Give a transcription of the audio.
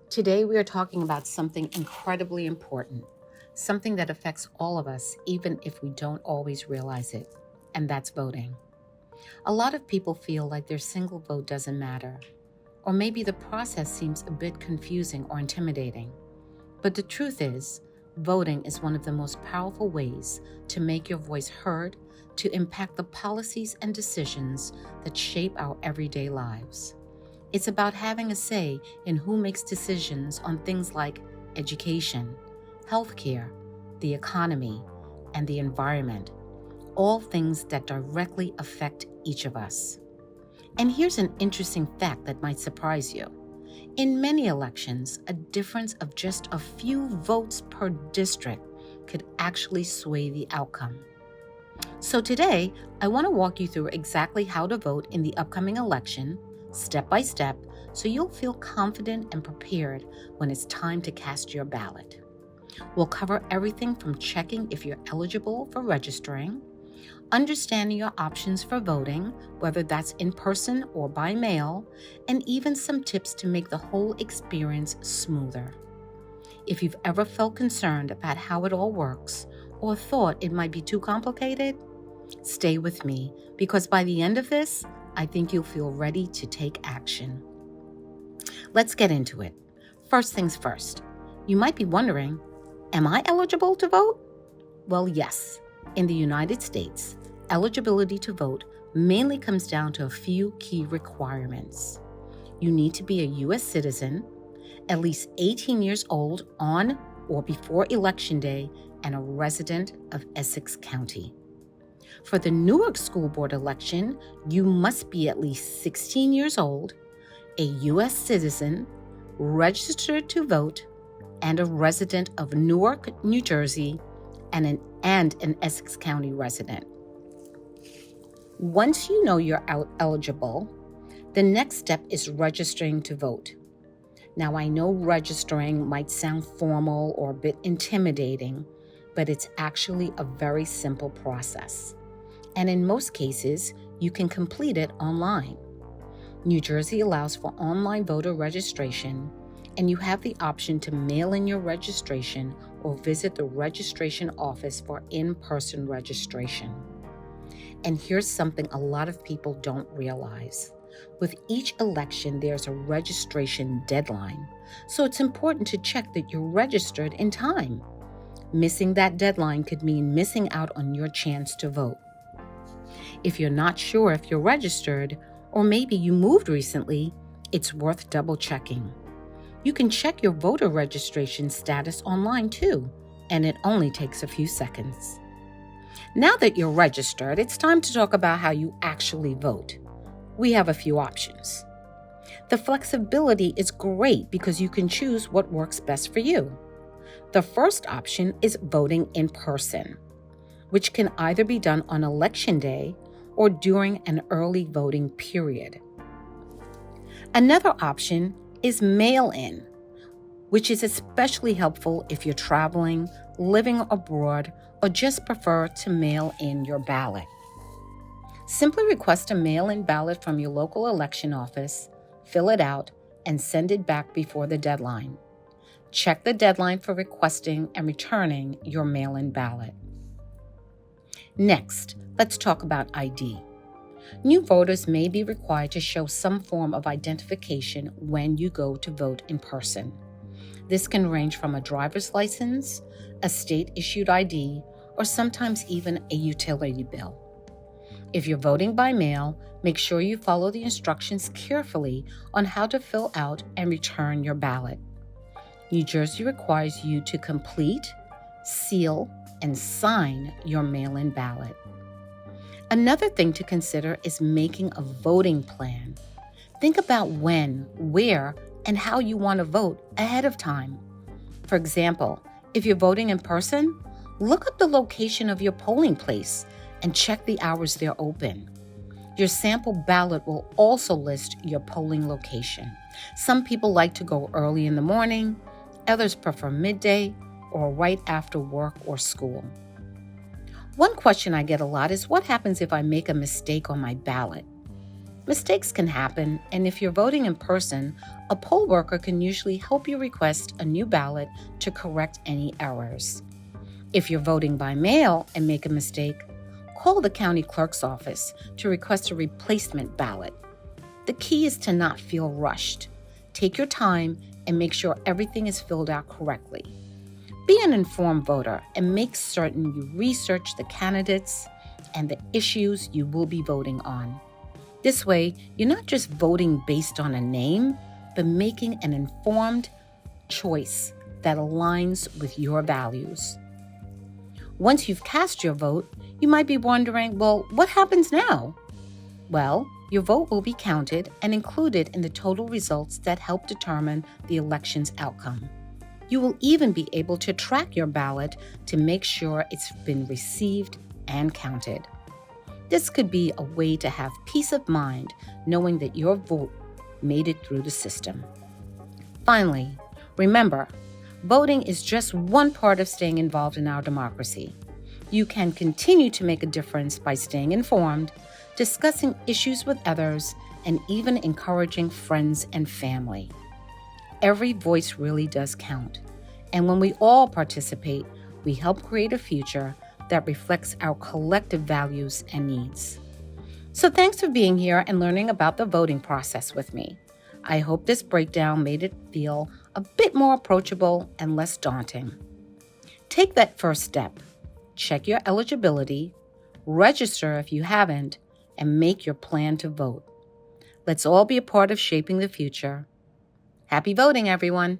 Today we are talking about something incredibly important, something that affects all of us even if we don't always realize it, and that's voting. A lot of people feel like their single vote doesn't matter, or maybe the process seems a bit confusing or intimidating. But the truth is, voting is one of the most powerful ways to make your voice heard, to impact the policies and decisions that shape our everyday lives. It's about having a say in who makes decisions on things like education, healthcare, the economy, and the environment, all things that directly affect each of us. And here's an interesting fact that might surprise you. In many elections, a difference of just a few votes per district could actually sway the outcome. So today, I want to walk you through exactly how to vote in the upcoming election, step by step, so you'll feel confident and prepared when it's time to cast your ballot. We'll cover everything from checking if you're eligible for registering, understanding your options for voting, whether that's in person or by mail, and even some tips to make the whole experience smoother. If you've ever felt concerned about how it all works or thought it might be too complicated, stay with me because by the end of this, I think you'll feel ready to take action. Let's get into it. First things first, you might be wondering, am I eligible to vote? Well, yes. In the United States, eligibility to vote mainly comes down to a few key requirements. You need to be a U.S. citizen, at least 18 years old on or before Election Day, and a resident of Essex County. For the Newark School Board election, you must be at least 16 years old, a U.S. citizen, registered to vote, and a resident of Newark, New Jersey, and an Essex County resident. Once you know you're eligible, the next step is registering to vote. Now, I know registering might sound formal or a bit intimidating, but it's actually a very simple process. And in most cases, you can complete it online. New Jersey allows for online voter registration, and you have the option to mail in your registration or visit the registration office for in-person registration. And here's something a lot of people don't realize. With each election, there's a registration deadline, so it's important to check that you're registered in time. Missing that deadline could mean missing out on your chance to vote. If you're not sure if you're registered, or maybe you moved recently, it's worth double-checking. You can check your voter registration status online too, and it only takes a few seconds. Now that you're registered, it's time to talk about how you actually vote. We have a few options. The flexibility is great because you can choose what works best for you. The first option is voting in person, which can either be done on Election Day or during an early voting period. Another option is mail-in, which is especially helpful if you're traveling, living abroad, or just prefer to mail in your ballot. Simply request a mail-in ballot from your local election office, fill it out, and send it back before the deadline. Check the deadline for requesting and returning your mail-in ballot. Next, let's talk about ID. New voters may be required to show some form of identification when you go to vote in person. This can range from a driver's license, a state-issued ID, or sometimes even a utility bill. If you're voting by mail, make sure you follow the instructions carefully on how to fill out and return your ballot. New Jersey requires you to complete, seal, and sign your mail-in ballot. Another thing to consider is making a voting plan. Think about when, where, and how you want to vote ahead of time. For example, if you're voting in person, look up the location of your polling place and check the hours they're open. Your sample ballot will also list your polling location. Some people like to go early in the morning, others prefer midday or right after work or school. One question I get a lot is what happens if I make a mistake on my ballot? Mistakes can happen, and if you're voting in person, a poll worker can usually help you request a new ballot to correct any errors. If you're voting by mail and make a mistake, call the county clerk's office to request a replacement ballot. The key is to not feel rushed. Take your time and make sure everything is filled out correctly. Be an informed voter and make certain you research the candidates and the issues you will be voting on. This way, you're not just voting based on a name, but making an informed choice that aligns with your values. Once you've cast your vote, you might be wondering, well, what happens now? Well, your vote will be counted and included in the total results that help determine the election's outcome. You will even be able to track your ballot to make sure it's been received and counted. This could be a way to have peace of mind knowing that your vote made it through the system. Finally, remember, voting is just one part of staying involved in our democracy. You can continue to make a difference by staying informed, discussing issues with others, and even encouraging friends and family. Every voice really does count. And when we all participate, we help create a future that reflects our collective values and needs. So thanks for being here and learning about the voting process with me. I hope this breakdown made it feel a bit more approachable and less daunting. Take that first step. Check your eligibility, register if you haven't, and make your plan to vote. Let's all be a part of shaping the future. Happy voting, everyone!